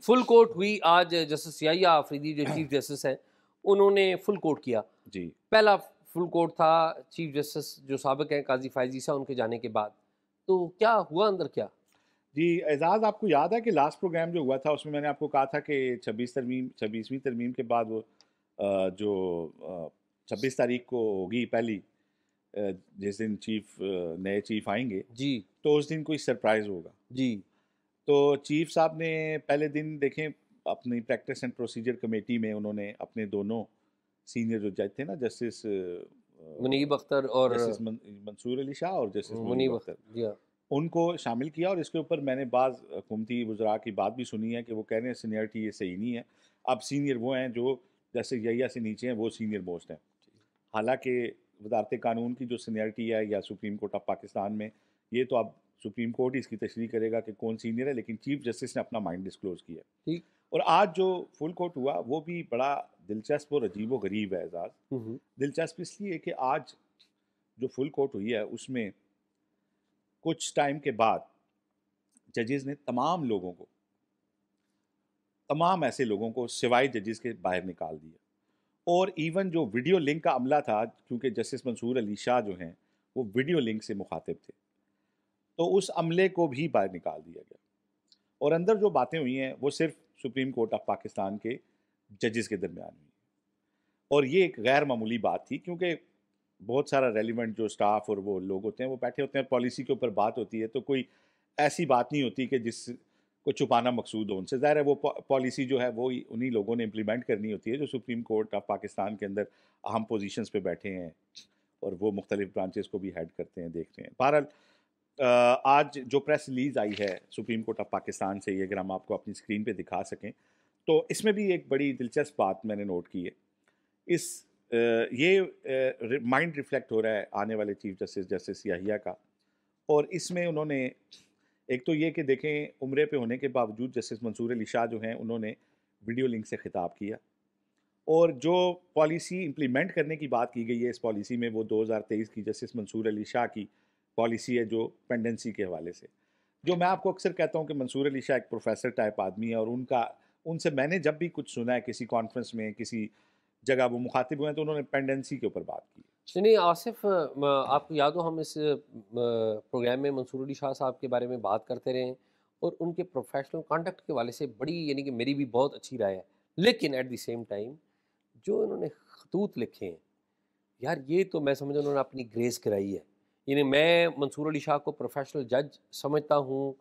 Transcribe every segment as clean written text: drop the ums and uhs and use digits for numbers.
فل کوٹ ہوئی آج جسٹس یحییٰ آفریدی جو چیف جسٹس ہیں انہوں نے فل کوٹ کیا. جی پہلا فل کوٹ تھا چیف جسٹس جو سابق ہیں قاضی فائز عیسیٰ ان کے جانے کے بعد. تو کیا ہوا اندر کیا؟ جی اعزاز، آپ کو یاد ہے کہ لاسٹ پروگرام جو ہوا تھا اس میں میں نے آپ کو کہا تھا کہ 26ویں ترمیم کے بعد وہ جو 26 تاریخ کو ہوگی پہلی جس دن نئے چیف آئیں گے جی تو اس دن کوئی سرپرائز ہوگا. جی تو چیف صاحب نے پہلے دن دیکھیں اپنی پریکٹس اینڈ پروسیجر کمیٹی میں انہوں نے اپنے دونوں سینئر جو جج تھے نا، جسٹس منیب اختر اور جسٹس منصور علی شاہ اور جسٹس منیب اختر، جی ہاں ان کو شامل کیا. اور اس کے اوپر میں نے بعض حکومتی وزراء کی بات بھی سنی ہے کہ وہ کہہ رہے ہیں سینئرٹی یہ صحیح نہیں ہے. اب سینئر وہ ہیں جو جیسے یحییٰ سے نیچے ہیں، وہ سینئر موسٹ ہیں. حالانکہ وزارت قانون کی جو سینئرٹی ہے یا سپریم کورٹ آف پاکستان میں، یہ تو اب سپریم کورٹ ہی اس کی تشریح کرے گا کہ کون سینئر ہے، لیکن چیف جسٹس نے اپنا مائنڈ ڈسکلوز کیا. ٹھیک. اور آج جو فل کوٹ ہوا وہ بھی بڑا دلچسپ اور عجیب و غریب ہے اعزاز. دلچسپ اس لیے کہ آج جو فل کوٹ ہوئی ہے اس میں کچھ ٹائم کے بعد ججز نے تمام ایسے لوگوں کو سوائے ججز کے باہر نکال دیا. اور ایون جو ویڈیو لنک کا عملہ تھا، کیونکہ جسٹس منصور علی شاہ جو ہیں وہ ویڈیو لنک سے مخاطب تھے، تو اس عملے کو بھی باہر نکال دیا گیا. اور اندر جو باتیں ہوئی ہیں وہ صرف سپریم کورٹ آف پاکستان کے ججز کے درمیان ہوئی. اور یہ ایک غیر معمولی بات تھی، کیونکہ بہت سارا ریلیونٹ جو سٹاف اور وہ لوگ ہوتے ہیں وہ بیٹھے ہوتے ہیں، پالیسی کے اوپر بات ہوتی ہے، تو کوئی ایسی بات نہیں ہوتی کہ جس کو چھپانا مقصود ہو ان سے. ظاہر ہے وہ پالیسی جو ہے وہ انہی لوگوں نے امپلیمنٹ کرنی ہوتی ہے جو سپریم کورٹ آف پاکستان کے اندر اہم پوزیشنز پہ بیٹھے ہیں اور وہ مختلف برانچز کو بھی ہیڈ کرتے ہیں، دیکھتے ہیں. بہرحال آج جو پریس ریلیز آئی ہے سپریم کورٹ آف پاکستان سے، یہ اگر ہم آپ کو اپنی اسکرین پہ دکھا سکیں تو اس میں بھی ایک بڑی دلچسپ بات میں نے نوٹ کی ہے. یہ مائنڈ ریفلیکٹ ہو رہا ہے آنے والے چیف جسٹس یحییٰ کا. اور اس میں انہوں نے ایک تو یہ کہ دیکھیں عمرے پہ ہونے کے باوجود جسٹس منصور علی شاہ جو ہیں انہوں نے ویڈیو لنک سے خطاب کیا. اور جو پالیسی امپلیمنٹ کرنے کی بات کی گئی ہے اس پالیسی میں، وہ 2023 کی جسٹس منصور علی شاہ کی پالیسی ہے جو پینڈنسی کے حوالے سے. جو میں آپ کو اکثر کہتا ہوں کہ منصور علی شاہ ایک پروفیسر ٹائپ آدمی ہے، اور ان سے میں نے جب بھی کچھ سنا ہے کسی کانفرنس میں کسی جگہ وہ مخاطب ہوئے ہیں تو انہوں نے پینڈنسی کے اوپر بات کی. نہیں آصف، آپ کو یاد ہو ہم اس پروگرام میں منصور علی شاہ صاحب کے بارے میں بات کرتے رہے ہیں اور ان کے پروفیشنل کانڈکٹ کے حوالے سے بڑی، یعنی کہ میری بھی بہت اچھی رائے ہے. لیکن ایٹ دی سیم ٹائم جو انہوں نے خطوط لکھے ہیں یار، یہ تو میں سمجھا انہوں نے اپنی گریس کرائی ہے. یعنی میں منصور علی شاہ کو پروفیشنل جج سمجھتا ہوں،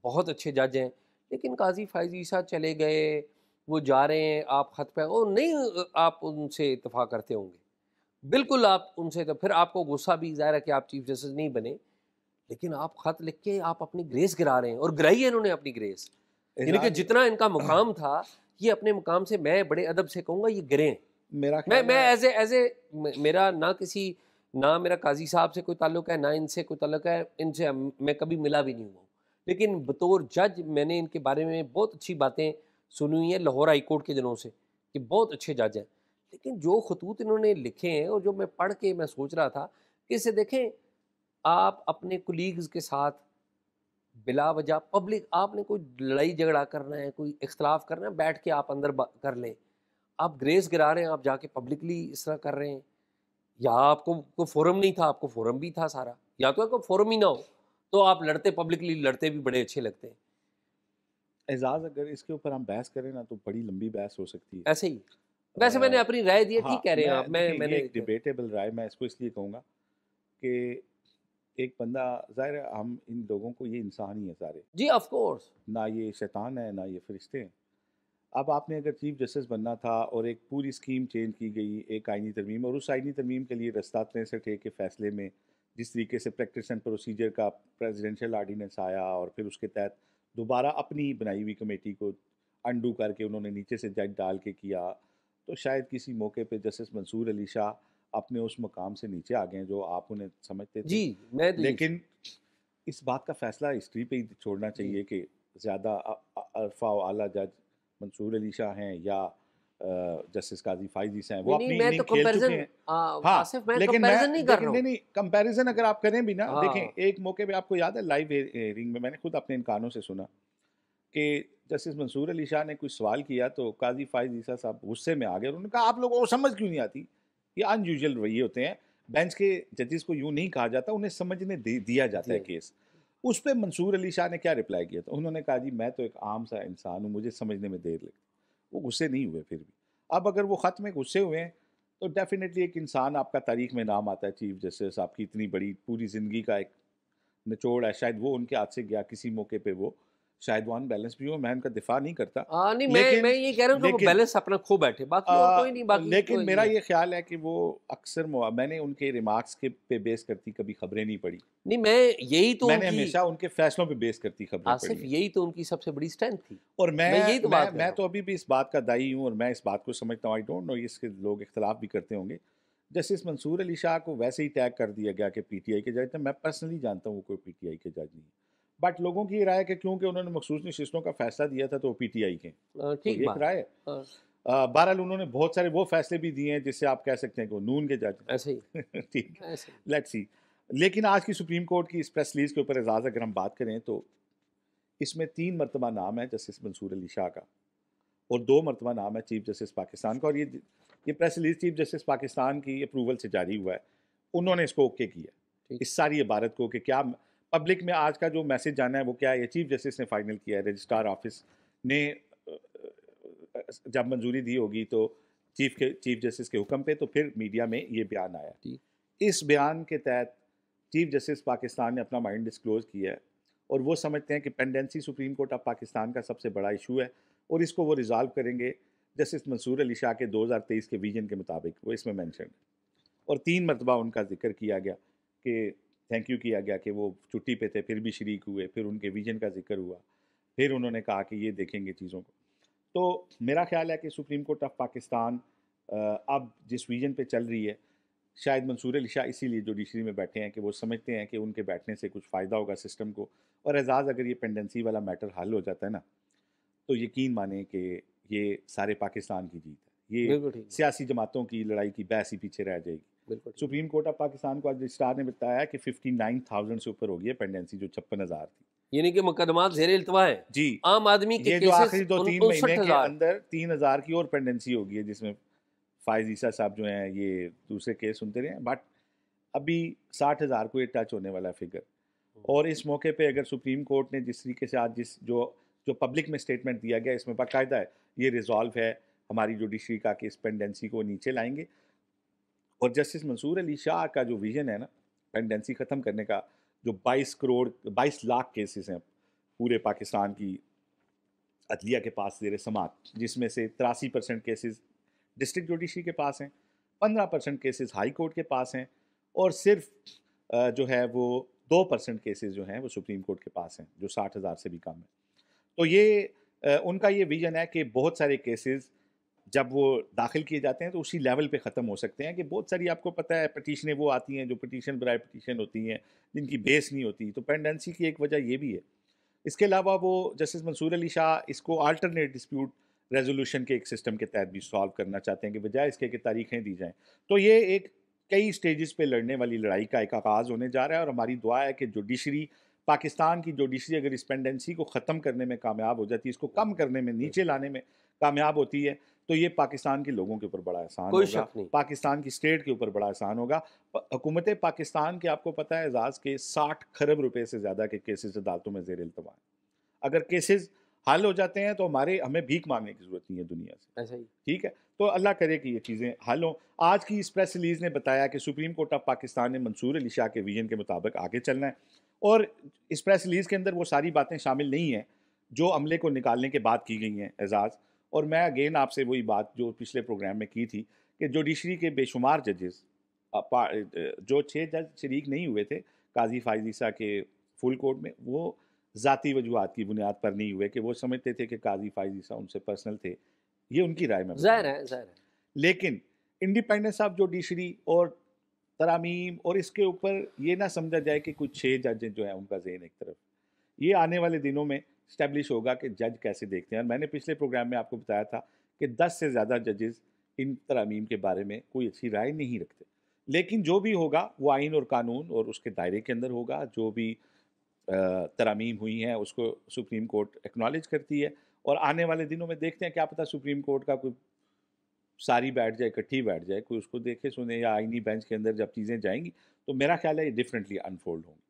بہت اچھے جج ہیں، لیکن قاضی فائز عیسیٰ چلے گئے، وہ جا رہے ہیں، آپ خط پہ اور نہیں آپ ان سے اتفاق کرتے ہوں گے. بالکل آپ ان سے، تو پھر آپ کو غصہ بھی ظاہر ہے کہ آپ چیف جسٹس نہیں بنے، لیکن آپ خط لکھ کے آپ اپنی گریس گرا رہے ہیں. اور گرائی ہے انہوں نے اپنی گریس، یعنی کہ جتنا ان کا مقام تھا یہ اپنے مقام سے میں بڑے ادب سے کہوں گا یہ گریں. میں ایز اے میرا نہ میرا قاضی صاحب سے کوئی تعلق ہے، نہ ان سے کوئی تعلق ہے، ان سے میں کبھی ملا بھی نہیں ہوا ہوں، لیکن بطور جج میں نے ان کے بارے میں بہت اچھی باتیں سنی ہوئی ہیں لاہور ہائی کورٹ کے دنوں سے کہ بہت اچھے جج ہیں. لیکن جو خطوط انہوں نے لکھے ہیں اور جو میں پڑھ کے میں سوچ رہا تھا کہ اسے دیکھیں، آپ اپنے کولیگز کے ساتھ بلا وجہ پبلک آپ نے کوئی لڑائی جھگڑا کرنا ہے، کوئی اختلاف کرنا ہے، بیٹھ کے آپ اندر کر لیں. آپ گریس گرا رہے ہیں، آپ جا کے پبلکلی اس طرح کر رہے ہیں. یا آپ کو کوئی فورم نہیں تھا، آپ کو فورم بھی تھا سارا، یا تو کوئی فورم ہی نہ ہو تو آپ لڑتے پبلکلی لڑتے بھی بڑے اچھے لگتے ہیں. اعزاز اگر اس کے اوپر ہم بحث کریں نا تو بڑی لمبی بحث ہو سکتی ہے. ایسے ہی ویسے میں نے اپنی رائے دی ہے. ٹھیک کہہ رہے ہیں آپ. میں نے ایک ڈیبیٹیبل رائے میں اس کو اس لیے کہوں گا کہ ایک بندہ، ظاہر ہے ہم ان لوگوں کو، یہ انسان ہی ہیں سارے، جی آف کورس، نہ یہ شیطان ہے نہ یہ فرشتے ہیں. اب آپ نے اگر چیف جسٹس بننا تھا اور ایک پوری اسکیم چینج کی گئی، ایک آئینی ترمیم، اور اس آئینی ترمیم کے لیے رستہ 63 کے فیصلے میں جس طریقے سے پریکٹس اینڈ پروسیجر کا پریزیڈنشل آرڈیننس آیا اور پھر اس کے تحت دوبارہ اپنی بنائی ہوئی کمیٹی کو انڈو کر کے انہوں نے نیچے سے جج ڈال کے کیا، تو شاید کسی موقع پہ جسٹس منصور علی شاہ اپنے اس مقام سے نیچے آ گئے ہیں جو آپ انہیں سمجھتے تھے. جی لیکن اس بات کا فیصلہ ہسٹری پہ ہی چھوڑنا چاہیے کہ زیادہ عرفہ و اعلیٰ جج منصور علی شاہ ہیں یا جسٹس قاضی فائز عیسیٰ ہیں، وہ اپنی اننگ کھیل چکے ہیں. ہاں لیکن نہیں کمپیریزن اگر آپ کریں بھی نا، دیکھیں ایک موقع پہ آپ کو یاد ہے لائیو ہیئرنگ میں نے خود اپنے ان کانوں سے سنا کہ जस्टिस मंसूर अली शाह ने कुछ सवाल किया तो काजी फाइज ईसा साहब गुस्से में आ गए और उन्होंने कहा आप लोगों को समझ क्यों नहीं आती, ये अनयूजुअल रवैये होते हैं, बेंच के जजेस को यूँ नहीं कहा जाता, उन्हें समझने दिया जाता है दिया केस। उस पे मंसूर अली शाह ने क्या रिप्लाई किया था, उन्होंने कहा जी मैं तो एक आम सा इंसान हूँ, मुझे समझने में देर लगती। वो गुस्से नहीं हुए फिर भी। अब अगर वो ख़त में गुस्से हुए हैं तो डेफिनेटली एक इंसान आपका तारीख में नाम आता है, चीफ जस्टिस आपकी इतनी बड़ी पूरी ज़िंदगी का एक निचोड़ है, शायद वो उनके हाथ से गया किसी मौके पे, वो शायद वो अनबैलेंस भी हो, मैं उनका दिफा नहीं करता, नहीं, मैं लेकिन ये कह रहा हूँ कि वो लेकिन बैलेंस अपना खो बैठे, बाकी और कोई नहीं, बाकी लेकिन तो मेरा ये है। ये ख्याल है कि वो अक्सर मैंने उनके रिमार्क्स के पे बेस करती कभी खबरें नहीं पढ़ी, नहीं, मैं यही तो मैंने उनकी, हमेशा उनके फैसलों पे बेस करती खबरें पढ़ी आसिफ हैं। यही तो उनकी सबसे बड़ी स्ट्रेंथ थी। और मैं यही तो बात कर रहा मैं हूँ। तो अभी भी इस बात का दाई हूँ और मैं इस बात को समझता हूँ, आई डोंट नो इसके लोग इख्तलाफ भी करते होंगे, जस्टिस मंसूर अली शाह को वैसे ही टैग कर दिया गया कि पीटीआई के जज थे। मैं पर्सनली जानता हूँ वो कोई पीटीआई के जज नहीं, बट लोगों की ये राय है कि क्योंकि उन्होंने मखसूस नशिस्तों का फैसला दिया था तो वो पीटीआई के, तो ठीक ये एक बात। राय है। हाँ, बहरहाल उन्होंने बहुत सारे वो फैसले भी दिए हैं जिससे आप कह सकते हैं कि वो नून के जज ऐसे ही, हैं। ठीक, ऐसे ही। Let's see. लेकिन आज की सुप्रीम कोर्ट की इस प्रेस रिलीज के ऊपर एजाज अगर हम बात करें तो इसमें 3 मरतबा नाम है जस्टिस मंसूर अली शाह का और 2 मरतबा नाम है चीफ जस्टिस पाकिस्तान का, और ये press release chief justice Pakistan की अप्रूवल से जारी हुआ है, उन्होंने इसको ओके किया ठीक। इस सारी इबारत को कि क्या पब्लिक में आज का जो मैसेज जाना है वो क्या है, ये चीफ जस्टिस ने फाइनल किया है, रजिस्ट्रार ऑफिस ने जब मंजूरी दी होगी तो चीफ जस्टिस के हुक्म पे तो फिर मीडिया में ये बयान आया। ठीक। इस बयान के तहत चीफ जस्टिस पाकिस्तान ने अपना माइंड डिस्क्लोज किया है और वो समझते हैं कि pendency supreme court of Pakistan का सबसे बड़ा इशू है और इसको वो रिजॉल्व करेंगे जस्टिस मंसूर अली शाह के 2023 के विजन के मुताबिक, वो इसमें मेंशन है। और 3 मरतबा उनका जिक्र किया गया कि थैंक यू किया गया कि वो छुट्टी पे थे फिर भी शरीक हुए, फिर उनके विजन का जिक्र हुआ, फिर उन्होंने कहा कि ये देखेंगे चीज़ों को। तो मेरा ख्याल है कि सुप्रीम कोर्ट ऑफ पाकिस्तान अब जिस विजन पे चल रही है, शायद मंसूर अली शाह इसीलिए जुडिशरी में बैठे हैं कि वो समझते हैं कि उनके बैठने से कुछ फ़ायदा होगा सिस्टम को, और एजाज़ अगर ये पेंडेंसी वाला मैटर हल हो जाता है ना तो यकीन माने कि ये सारे पाकिस्तान की जीत है, ये बिल्कुल ठीक, सियासी जमातों की लड़ाई की बहस ही पीछे रह जाएगी। बिल्कुल ठीक। सुप्रीम कोर्ट ऑफ पाकिस्तान को आज रजिस्ट्रार ने बताया कि 59,000 से ऊपर हो गई है पेंडेंसी, जो 56,000 थी। यानी कि मुकदमात ज़ेर इल्तवा है। जी, आम आदमी के ये जो केसेस आखिरी 2-3 महीने के 59,000। अंदर 3,000 की और पेंडेंसी हो गई है, जिसमें फाइज ईसा साहब जो हैं ये दूसरे केस सुनते रहे हैं, बट अभी 60,000 को ये टच होने वाला है फिगर। और इस मौके पे अगर सुप्रीम कोर्ट ने जिस तरीके से आज जो पब्लिक में स्टेटमेंट दिया गया, इसमें बाकायदा है ये रिजॉल्व है हमारी जुडिशरी का कि इस पेंडेंसी को नीचे लाएंगे, और जस्टिस मंसूर अली शाह का जो विजन है ना पेंडेंसी ख़त्म करने का, जो 22 लाख केसेस हैं पूरे पाकिस्तान की अदलिया के पास ज़ेर समात, जिसमें से 83% केसेस डिस्ट्रिक्ट जुडिशरी के पास हैं, 15% केसेस हाई कोर्ट के पास हैं, और सिर्फ जो है वो 2% केसेस जो हैं वो सुप्रीम कोर्ट के पास हैं, जो 60,000 से भी कम है। तो ये उनका ये विजन है कि बहुत सारे केसेस जब वो दाखिल किए जाते हैं तो उसी लेवल पे ख़त्म हो सकते हैं, कि बहुत सारी आपको पता है पिटीशनें वो आती हैं जो पिटीशन बराए पिटीशन होती हैं, जिनकी बेस नहीं होती, तो पेंडेंसी की एक वजह ये भी है। इसके अलावा वो जस्टिस मंसूर अली शाह इसको अल्टरनेट डिस्प्यूट रेजोल्यूशन के एक सिस्टम के तहत भी सॉल्व करना चाहते हैं कि बजाय इसके कि तारीखें दी जाएं। तो ये एक कई स्टेजेस पे लड़ने वाली लड़ाई का एक आगाज़ होने जा रहा है, और हमारी दुआ है कि जुडिशरी पाकिस्तान की जुडिशरी अगर इस पेंडेंसी को ख़त्म करने में कामयाब हो जाती है, इसको कम करने में, नीचे लाने में कामयाब होती है, तो ये पाकिस्तान के लोगों के ऊपर बड़ा एहसान कोई होगा, शक नहीं। पाकिस्तान की स्टेट के ऊपर बड़ा एहसान होगा। हुकूमत पाकिस्तान के आपको पता है एजाज़ के 60 खरब रुपए से ज़्यादा के केसेस अदालतों में ज़ेर इल्तवा हैं। अगर केसेस हल हो जाते हैं तो हमें भीख मांगने की ज़रूरत नहीं है दुनिया से, ऐसा ही। ठीक है। तो अल्लाह करे कि ये चीज़ें हल हों। आज की इस प्रेस रिलीज़ ने बताया कि सुप्रीम कोर्ट ऑफ पाकिस्तान ने मंसूर अली शाह के विजन के मुताबिक आगे चलना है, और इस प्रेस रिलीज़ के अंदर वो सारी बातें शामिल नहीं हैं जो अमले को निकालने के बाद की गई हैं एजाज़। और मैं अगेन आपसे वही बात जो पिछले प्रोग्राम में की थी कि जुडिशरी के बेशुमार जजेस, जो 6 जज शरीक नहीं हुए थे काजी फाइज ईसा के फुल कोर्ट में, वो ज़ाती वजूहात की बुनियाद पर नहीं हुए कि वो समझते थे कि काजी फाइज ईसा उनसे पर्सनल थे, ये उनकी राय में ज़ाहिर है, ज़ाहिर है। लेकिन इंडिपेंडेंस ऑफ जुडिशरी और तरामीम और इसके ऊपर ये ना समझा जाए कि कुछ 6 जज जो हैं उनका ज़हन एक तरफ, ये आने वाले दिनों में स्टैब्लिश होगा कि जज कैसे देखते हैं। और मैंने पिछले प्रोग्राम में आपको बताया था कि 10 से ज़्यादा जजेस इन तरामीम के बारे में कोई अच्छी राय नहीं रखते, लेकिन जो भी होगा वो आइन और कानून और उसके दायरे के अंदर होगा। जो भी तरामीम हुई हैं उसको सुप्रीम कोर्ट एक्नॉलेज करती है, اور آنے والے دنوں میں دیکھتے ہیں کیا پتہ سپریم کورٹ کا کوئی ساری بیٹھ جائے، اکٹھی بیٹھ جائے، کوئی اس کو دیکھے سنے، یا آئینی بینچ کے اندر جب چیزیں جائیں گی تو میرا خیال ہے یہ ڈفرینٹلی انفولڈ ہوں گی.